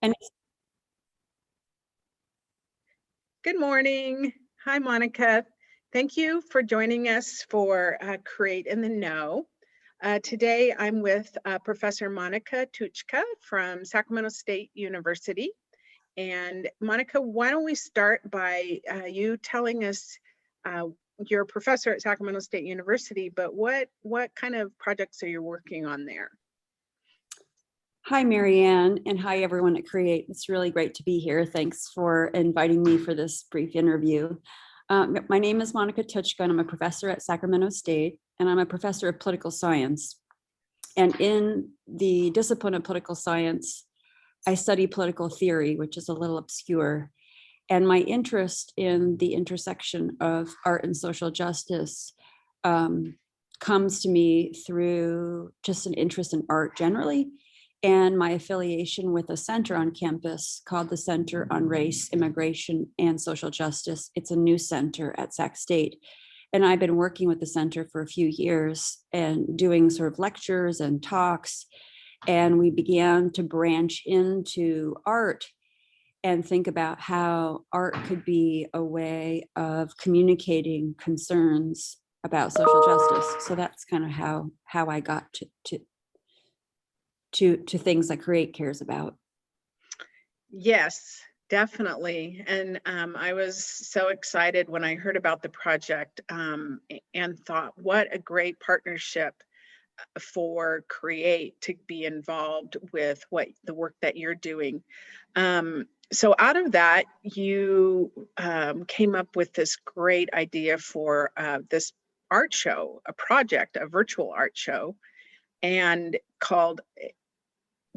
And Good morning. Hi, Monica. Thank you for joining us for Create in the Know. Today, I'm with Professor Monicka Tutschka from Sacramento State University. And Monica, why don't we start by you telling us, you're a professor at Sacramento State University, but what kind of projects are you working on there? hi, Marianne, and hi, everyone at Create. It's really great to be here. Thanks for inviting me for this brief interview. My name is Monicka Tutschka, and I'm a professor at Sacramento State, and I'm a professor of political science. And in the discipline of political science, I study political theory, which is a little obscure. And my interest in the intersection of art and social justice comes to me through just an interest in art generally, and my affiliation with a center on campus called the Center on Race, Immigration, and Social Justice. It's a new center at Sac State. And I've been working with the center for a few years and doing sort of lectures and talks. And we began to branch into art and think about how art could be a way of communicating concerns about social justice. So that's kind of how I got to things that Create cares about. Yes, definitely. And I was so excited when I heard about the project and thought, what a great partnership for Create to be involved with the work that you're doing. So out of that, you came up with this great idea for this art show, a virtual art show, and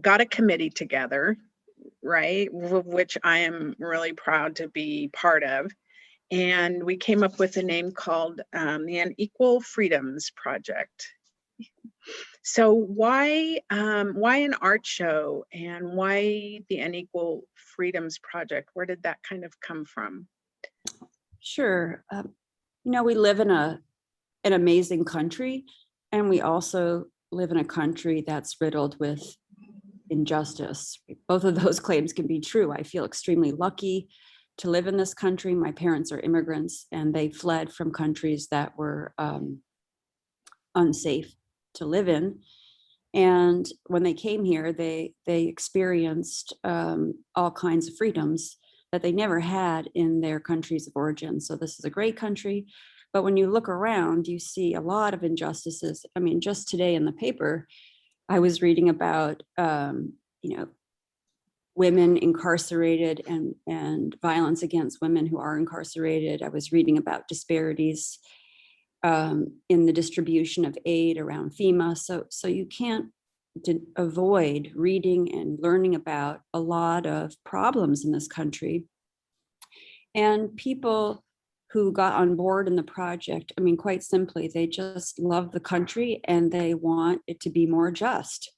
got a committee together, right? Which I am really proud to be part of. And we came up with a name called the Unequal Freedoms Project. So why an art show, and why the Unequal Freedoms Project? Where did that kind of come from? Sure. We live in an amazing country, and we also live in a country that's riddled with injustice. Both of those claims can be true. I feel extremely lucky to live in this country. My parents are immigrants, and they fled from countries that were unsafe to live in. And when they came here, they experienced all kinds of freedoms that they never had in their countries of origin. So this is a great country. But when you look around, you see a lot of injustices. I mean, just today in the paper, I was reading about, women incarcerated and violence against women who are incarcerated. I was reading about disparities in the distribution of aid around FEMA. So you can't avoid reading and learning about a lot of problems in this country. And people who got on board in the project, I mean, quite simply, they just love the country and they want it to be more just.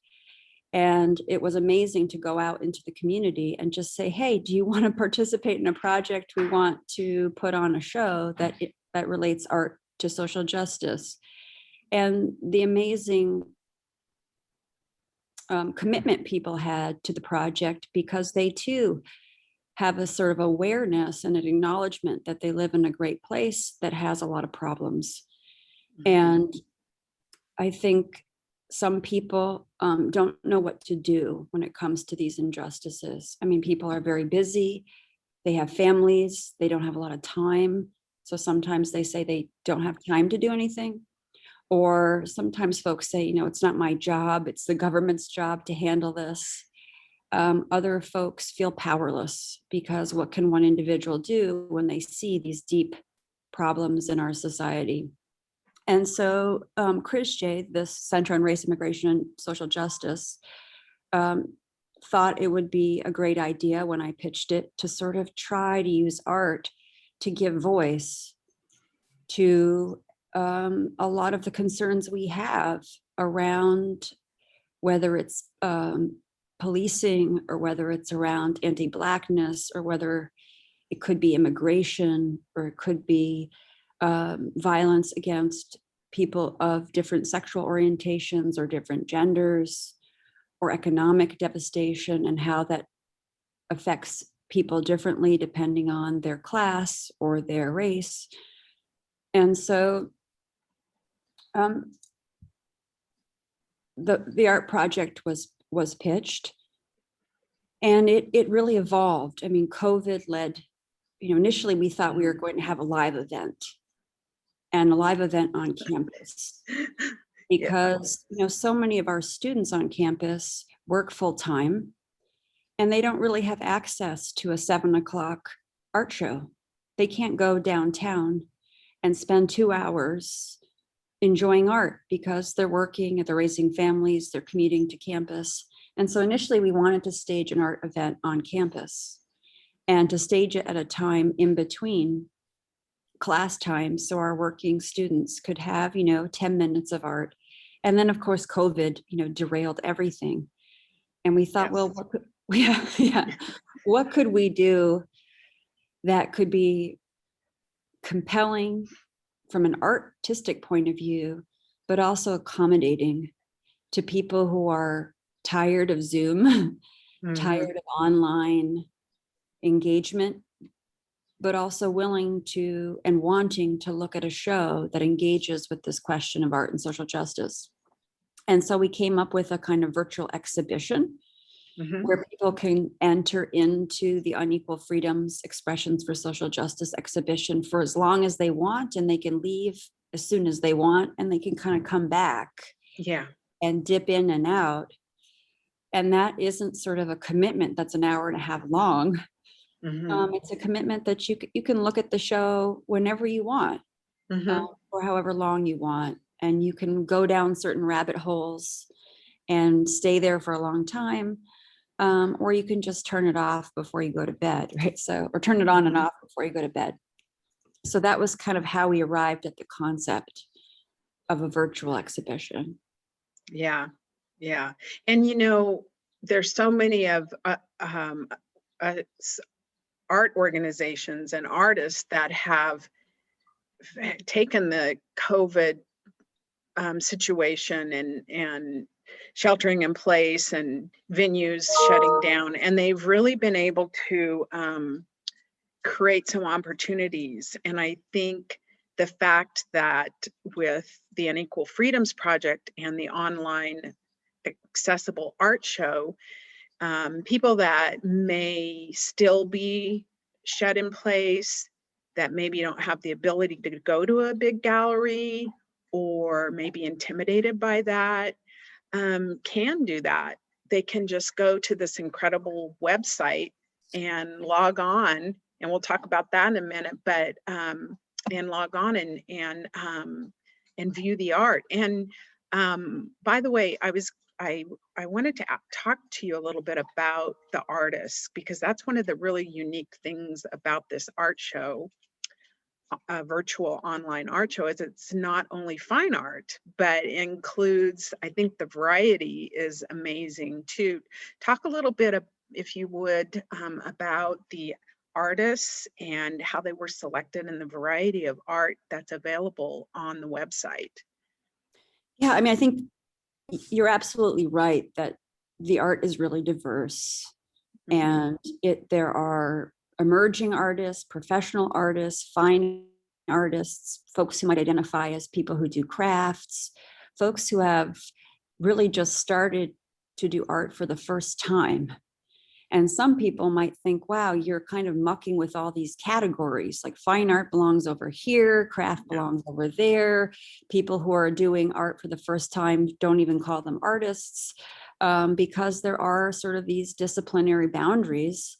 And it was amazing to go out into the community and just say, hey, do you want to participate in a project? We want to put on a show that relates art to social justice. And the amazing commitment people had to the project, because they too have a sort of awareness and an acknowledgement that they live in a great place that has a lot of problems. Mm-hmm. And I think some people don't know what to do when it comes to these injustices. I mean, people are very busy. They have families. They don't have a lot of time. So sometimes they say they don't have time to do anything. Or sometimes folks say, it's not my job. It's the government's job to handle this. Other folks feel powerless, because what can one individual do when they see these deep problems in our society? And so CRISJ, this Center on Race, Immigration, and Social Justice, thought it would be a great idea when I pitched it to sort of try to use art to give voice to a lot of the concerns we have around whether it's policing, or whether it's around anti-Blackness, or whether it could be immigration, or it could be violence against people of different sexual orientations or different genders, or economic devastation, and how that affects people differently depending on their class or their race. And so the art project was pitched, and it really evolved. I mean, COVID led, initially we thought we were going to have a live event, and a live event on campus, because so many of our students on campus work full time, and they don't really have access to a 7:00 art show. They can't go downtown and spend 2 hours enjoying art because they're working, they're raising families, they're commuting to campus. And so initially we wanted to stage an art event on campus, and to stage it at a time in between class time, so our working students could have 10 minutes of art. And then of course COVID derailed everything, and we thought, well, Yes. what could what could we do that could be compelling from an artistic point of view, but also accommodating to people who are tired of Zoom, tired of online engagement, but also willing to and wanting to look at a show that engages with this question of art and social justice. And so we came up with a kind of virtual exhibition where people can enter into the Unequal Freedoms Expressions for Social Justice exhibition for as long as they want, and they can leave as soon as they want, and they can kind of come back and dip in and out. And that isn't sort of a commitment that's an hour and a half long. It's a commitment that you can look at the show whenever you want, or however long you want, and you can go down certain rabbit holes and stay there for a long time. Or you can just turn it off before you go to bed, right? So, or turn it on and off before you go to bed. So that was kind of how we arrived at the concept of a virtual exhibition. Yeah. And there's so many of art organizations and artists that have taken the COVID situation and sheltering in place and venues shutting down, and they've really been able to create some opportunities. And I think the fact that with the Unequal Freedoms Project and the online accessible art show, people that may still be shut in place, that maybe don't have the ability to go to a big gallery or maybe intimidated by that, can do that. They can just go to this incredible website and log on, and we'll talk about that in a minute, but and log on and view the art. And by the way, I wanted to talk to you a little bit about the artists, because that's one of the really unique things about this art show, a virtual online art show, is it's not only fine art, but includes, I think the variety is amazing too. Talk a little bit, if you would, about the artists and how they were selected and the variety of art that's available on the website. Yeah, I mean, I think you're absolutely right that the art is really diverse, and there are emerging artists, professional artists, fine artists, folks who might identify as people who do crafts, folks who have really just started to do art for the first time. And some people might think, wow, you're kind of mucking with all these categories, like fine art belongs over here, craft belongs over there. People who are doing art for the first time don't even call them artists, because there are sort of these disciplinary boundaries.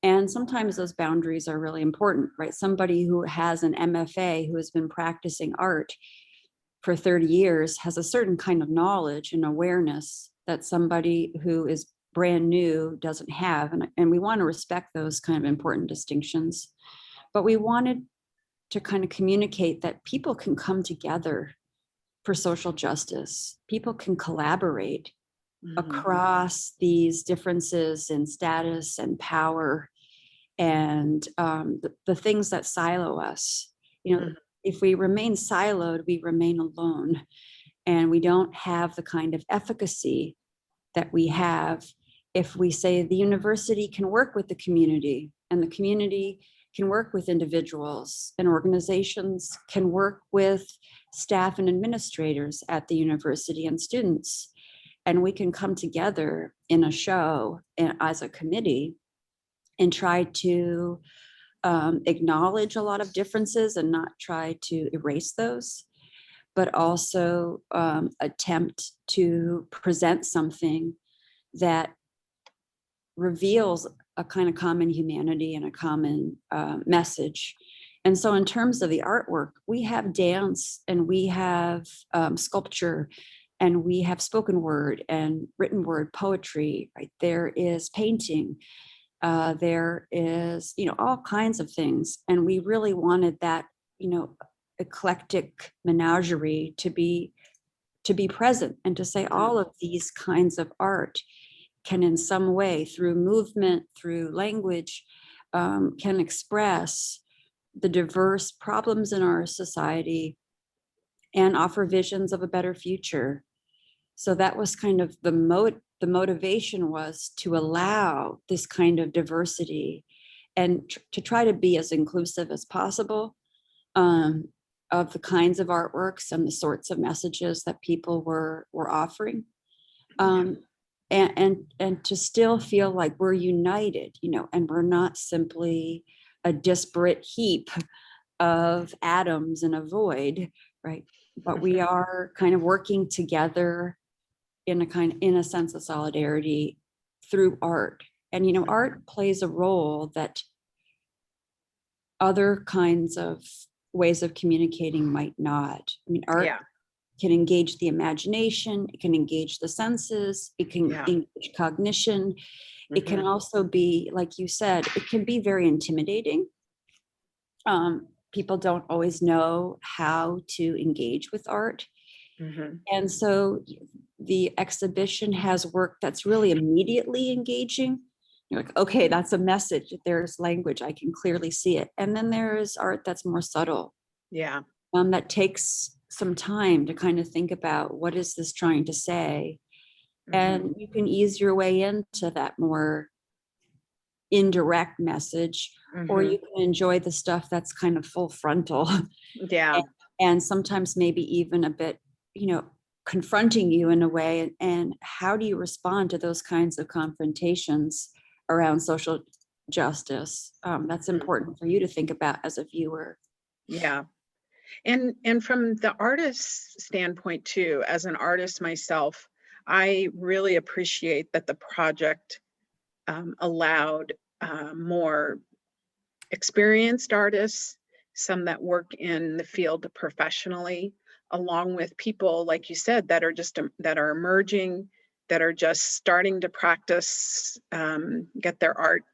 And sometimes those boundaries are really important, right? Somebody who has an MFA, who has been practicing art for 30 years, has a certain kind of knowledge and awareness that somebody who is brand new doesn't have. And we want to respect those kind of important distinctions. But we wanted to kind of communicate that people can come together for social justice. People can collaborate across these differences in status and power and the things that silo us. If we remain siloed, we remain alone, and we don't have the kind of efficacy that we have if we say the university can work with the community, and the community can work with individuals, and organizations can work with staff and administrators at the university and students, and we can come together in a show and as a committee and try to acknowledge a lot of differences and not try to erase those, but also attempt to present something that reveals a kind of common humanity and a common message. And so in terms of the artwork, we have dance and we have sculpture and we have spoken word and written word poetry, right? There is painting, there is, all kinds of things. And we really wanted that, eclectic menagerie to be present, and to say all of these kinds of art can in some way, through movement, through language, can express the diverse problems in our society and offer visions of a better future. So that was kind of the motivation, was to allow this kind of diversity and to try to be as inclusive as possible of the kinds of artworks and the sorts of messages that people were offering. And to still feel like we're united, and we're not simply a disparate heap of atoms in a void, right? But we are kind of working together in a sense of solidarity through art. And art plays a role that other kinds of ways of communicating might not. I mean, art can engage the imagination, it can engage the senses, it can engage cognition. It can also be, like you said, it can be very intimidating. People don't always know how to engage with art. And so the exhibition has work that's really immediately engaging. You're like, okay, that's a message. There's language, I can clearly see it. And then there's art that's more subtle. That takes some time to kind of think about, what is this trying to say? And you can ease your way into that more indirect message, or you can enjoy the stuff that's kind of full frontal. And sometimes maybe even a bit, confronting you in a way. And how do you respond to those kinds of confrontations around social justice? That's important for you to think about as a viewer. And from the artist's standpoint too, as an artist myself, I really appreciate that the project allowed more experienced artists, some that work in the field professionally, along with people, like you said, that are emerging, that are just starting to practice, get their art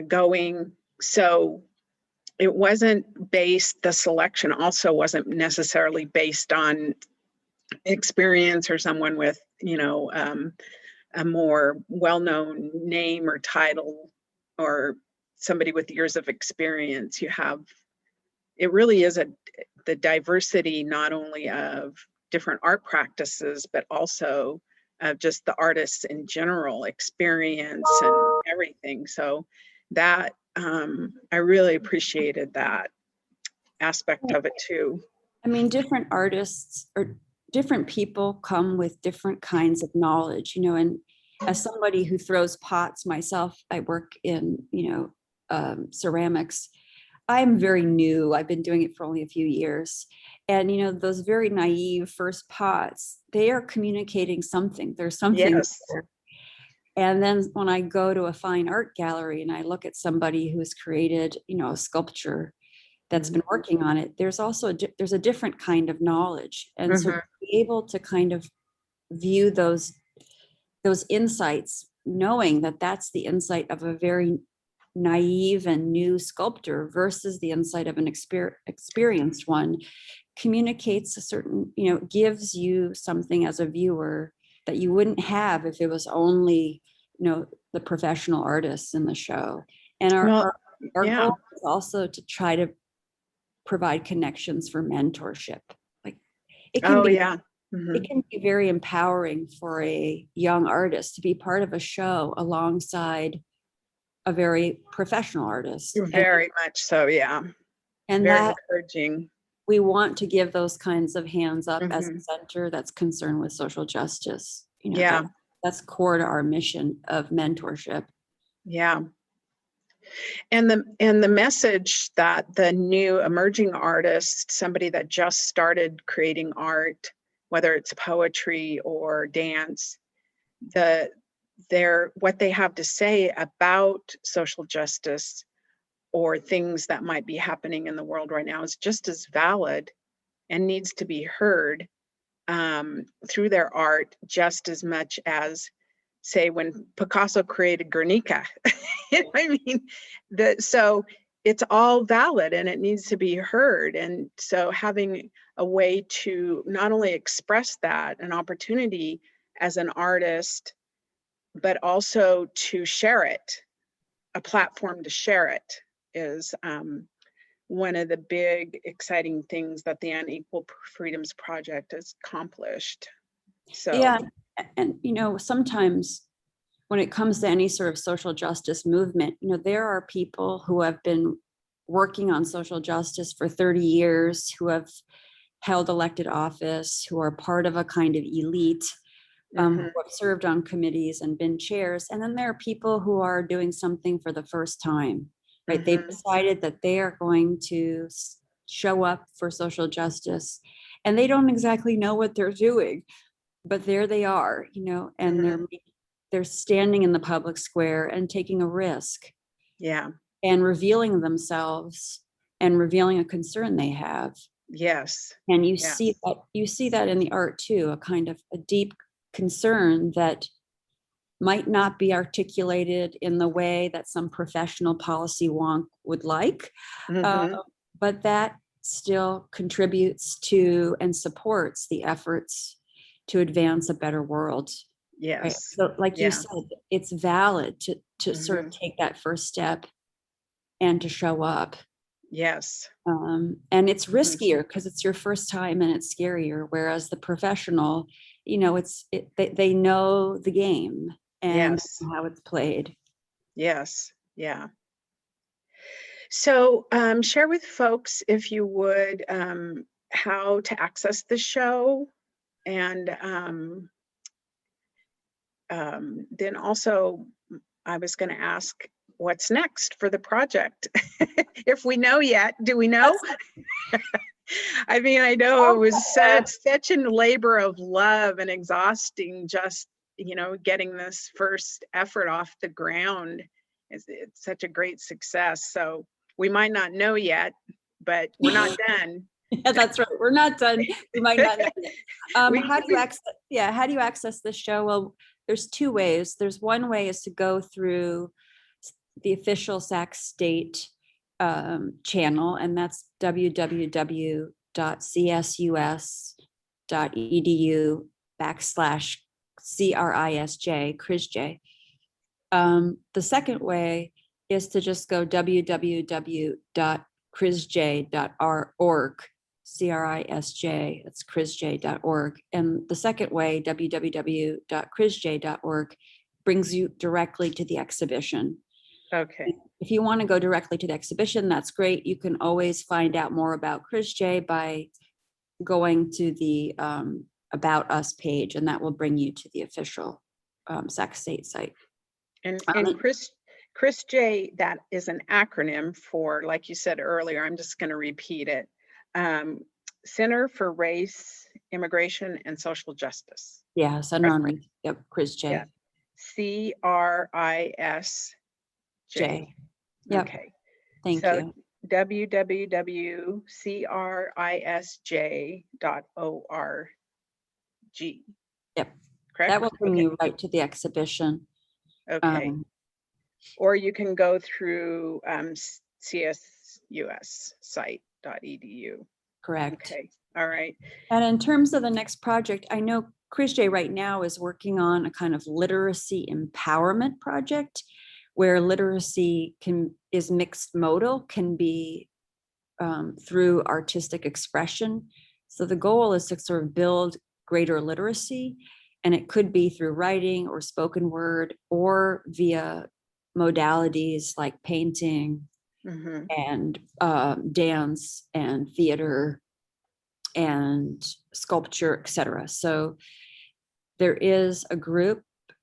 going. So it wasn't the selection also wasn't necessarily based on experience or someone with, a more well-known name or title, or somebody with years of experience. It really is the diversity, not only of different art practices, but also of just the artists in general, experience and everything. So that, I really appreciated that aspect of it too. I mean, different artists or different people come with different kinds of knowledge, and as somebody who throws pots myself, I work in, ceramics. I'm very new. I've been doing it for only a few years. And, those very naive first pots, they are communicating something. There's something there. And then when I go to a fine art gallery and I look at somebody who's created, a sculpture that's been working on it, there's also there's a different kind of knowledge. And so to be able to kind of view those insights, knowing that that's the insight of a very naive and new sculptor versus the insight of an experienced one, communicates a certain, gives you something as a viewer that you wouldn't have if it was only, the professional artists in the show. And our goal is also to try to provide connections for mentorship. Like, it can be it can be very empowering for a young artist to be part of a show alongside a very professional artist. Very much so, yeah. And Very that encouraging. we want to give those kinds of hands up as a Mhm. center that's concerned with social justice. You know, Yeah. that's core to our mission of mentorship. Yeah. And the message that the new emerging artist, somebody that just started creating art, whether it's poetry or dance, what they have to say about social justice or things that might be happening in the world right now is just as valid and needs to be heard through their art just as much as, say, when Picasso created Guernica. You know what I mean? So it's all valid and it needs to be heard. And so having a way to not only express that, an opportunity as an artist, but also to share it, a platform to share it, is one of the big exciting things that the Unequal Freedoms Project has accomplished. So Yeah. And, you know, sometimes when it comes to any sort of social justice movement, you know, there are people who have been working on social justice for 30 years, who have held elected office, who are part of a kind of elite, who have served on committees and been chairs. And then there are people who are doing something for the first time, right? They've decided that they are going to show up for social justice and they don't exactly know what they're doing, but there they are, you know, and they're standing in the public square and taking a risk. Yeah. And revealing themselves and revealing a concern they have. Yes. And you see that in the art too, a kind of a deep concern that might not be articulated in the way that some professional policy wonk would like, but that still contributes to and supports the efforts to advance a better world. Yes. Right? So like you said, it's valid to sort of take that first step and to show up. Yes. And it's riskier because it's your first time and it's scarier. Whereas the professional, you know, they know the game and how it's played. Yes. Yeah. So share with folks, if you would, how to access the show, and then also I was going to ask what's next for the project. If we know yet, do we know? I mean, I know it was such a labor of love and exhausting, just, you know, getting this first effort off the ground. It's such a great success. So we might not know yet, but we're not done. Yeah, that's right. We're not done. We might not know yet. How do you access this show? Well, there's two ways. There's one way is to go through the official Sac State channel, and that's www.csus.edu/CRISJ. The second way is to just go www.crisj.org, CRISJ, that's crisj.org. And the second way, www.crisj.org, brings you directly to the exhibition. Okay. If you want to go directly to the exhibition, that's great. You can always find out more about CRISJ by going to the About Us page, and that will bring you to the official Sac State site. And CRISJ, that is an acronym for, like you said earlier, I'm just going to repeat it. Center for Race, Immigration, and Social Justice. Yeah, Center on Race. Yep, CRISJ. Yeah. CRISJ. Yep. Okay. Thank you. www.crisj.org. Yep. Correct? That will bring you right to the exhibition. Okay. Or you can go through csusite.edu. Correct. Okay. All right. And in terms of the next project, I know CRISJ right now is working on a kind of literacy empowerment project where literacy is mixed modal, can be through artistic expression. So the goal is to sort of build greater literacy. And it could be through writing or spoken word or via modalities like painting Mhm. and dance and theater and sculpture, etc. So there is a group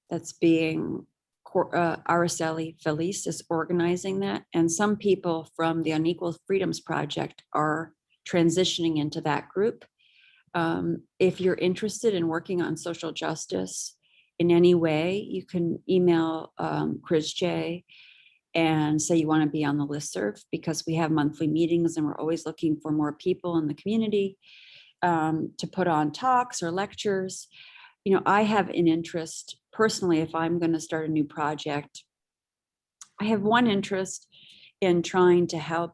that's being, Araceli Felice is organizing that. And some people from the Unequal Freedoms Project are transitioning into that group. If you're interested in working on social justice in any way, you can email Chris J and say you want to be on the listserv, because we have monthly meetings and we're always looking for more people in the community to put on talks or lectures. You know, I have an interest personally, if I'm going to start a new project, I have one interest in trying to help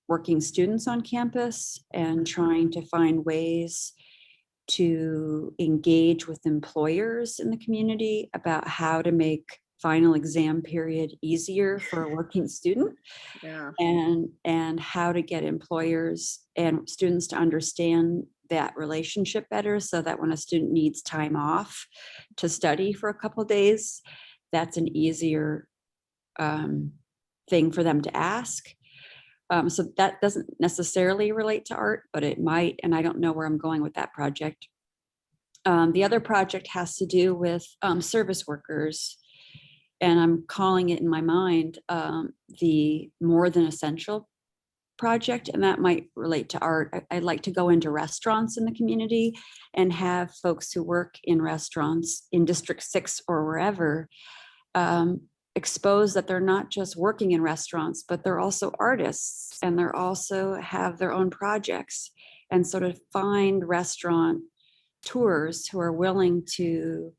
working students on campus and trying to find ways to engage with employers in the community about how to make final exam period easier for a working student, Yeah. and how to get employers and students to understand that relationship better, so that when a student needs time off to study for a couple of days, that's an easier thing for them to ask. So that doesn't necessarily relate to art, but it might, and I don't know where I'm going with that project. The other project has to do with service workers, and I'm calling it in my mind the More Than Essential project, and that might relate to art. I'd like to go into restaurants in the community and have folks who work in restaurants in District 6 or wherever expose that they're not just working in restaurants, but they're also artists, and they're also have their own projects, and sort of find restaurant tours who are willing to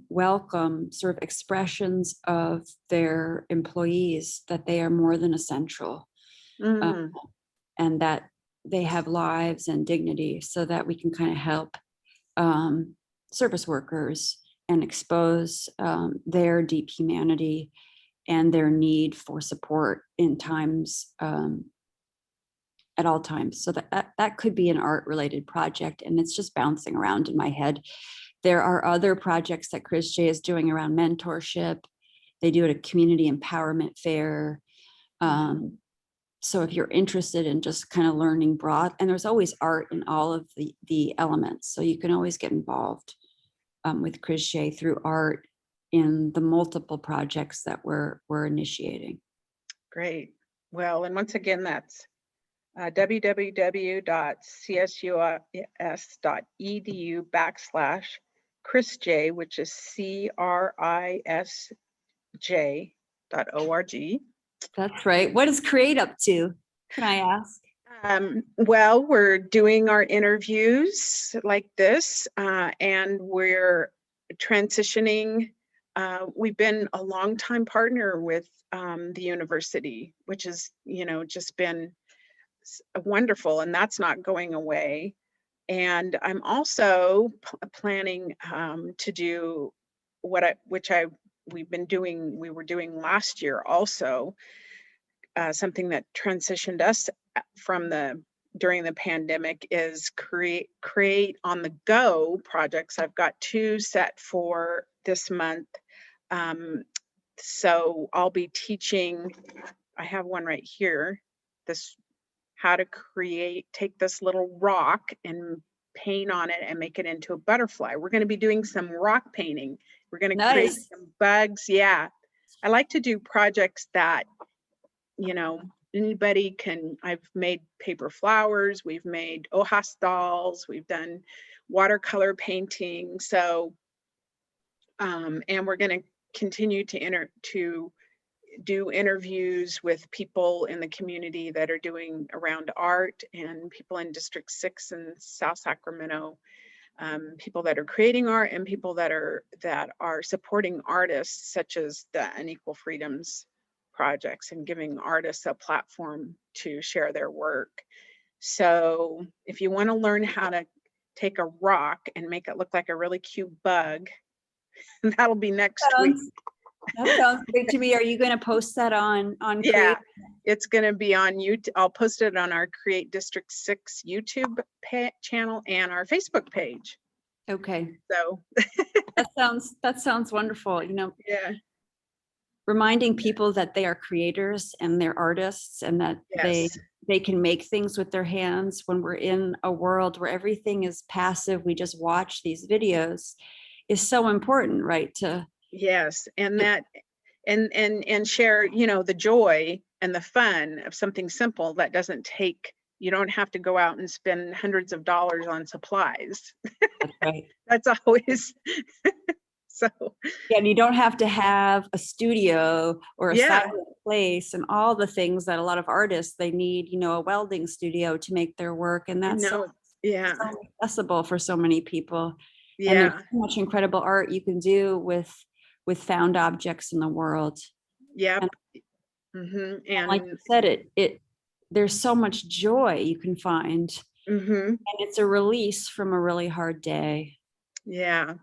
welcome sort of expressions of their employees that they are more than essential, Mm. and that they have lives and dignity, so that we can kind of help service workers and expose their deep humanity and their need for support in times, at all times. So that could be an art related project, and it's just bouncing around in my head. There are other projects that Chris J is doing around mentorship. They do it at a community empowerment fair. So if you're interested in just kind of learning broad, and there's always art in all of the elements, so you can always get involved with Chris J through art in the multiple projects that we're initiating. Great. Well, and once again, that's www.csus.edu/Chris J, which is CRISJ.org. That's right. What is Create up to? Can I ask? Well, we're doing our interviews like this, and we're transitioning. We've been a longtime partner with the university, which has, just been wonderful, and that's not going away. And I'm also planning to do we were doing last year also, something that transitioned us from during the pandemic, is create on the go projects. I've got 2 set for this month. So I'll be teaching, I have one right here, this how to take this little rock and paint on it and make it into a butterfly. We're going to be doing some rock painting. We're going to create Nice. some bugs. Yeah. I like to do projects that, anybody can. I've made paper flowers, we've made hojas dolls, we've done watercolor painting. So, and we're going to continue to do interviews with people in the community that are doing around art, and people in District 6 in South Sacramento, people that are creating art, and people that are supporting artists, such as the Unequal Freedoms projects, and giving artists a platform to share their work. So if you want to learn how to take a rock and make it look like a really cute bug, that'll be next week. Sounds That sounds great to me. Are you going to post that on Yeah, Create? it's going to be on YouTube. I'll post it on our Create District 6 YouTube channel and our Facebook page. Okay, So that sounds wonderful. You know, yeah, reminding people that they are creators and they're artists, and that yes, they can make things with their hands. When we're in a world where everything is passive, we just watch these videos, is so important, right? yes, and that and share, you know, the joy and the fun of something simple that doesn't take. You don't have to go out and spend hundreds of dollars on supplies. That's right. That's always so. Yeah, and you don't have to have a studio or a Yeah, silent place and all the things that a lot of artists, they need, you know, a welding studio to make their work. And that's no, yeah, so accessible for so many people. And there's yeah, so much incredible art you can do with found objects in the world. yep. And like And you said, there's so much joy you can find. mhm, And it's a release from a really hard day. yeah.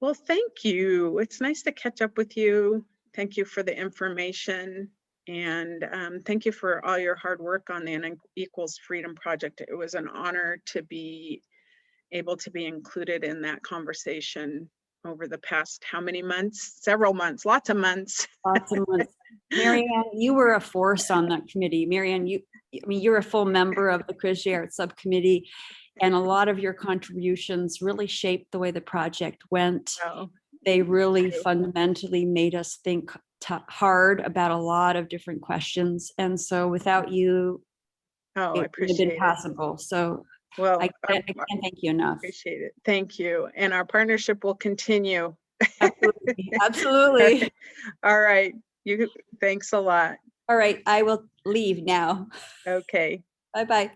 Well, thank you. It's nice to catch up with you. Thank you for the information. And thank you for all your hard work on the Unequals Freedom Project. It was an honor to be able to be included in that conversation over the past how many months? Several months, lots of months. Lots of months. Marianne, you were a force on that committee. Marianne, I mean, you're a full member of the Creative Arts Subcommittee, and a lot of your contributions really shaped the way the project went. Oh, They really you. fundamentally made us think hard about a lot of different questions. And so without you, Oh, I it would have been appreciate it. possible. So Well, I can't thank you enough. appreciate it. Thank you. And our partnership will continue. Absolutely. Absolutely. All right. Thanks a lot. All right. I will leave now. Okay. Bye-bye.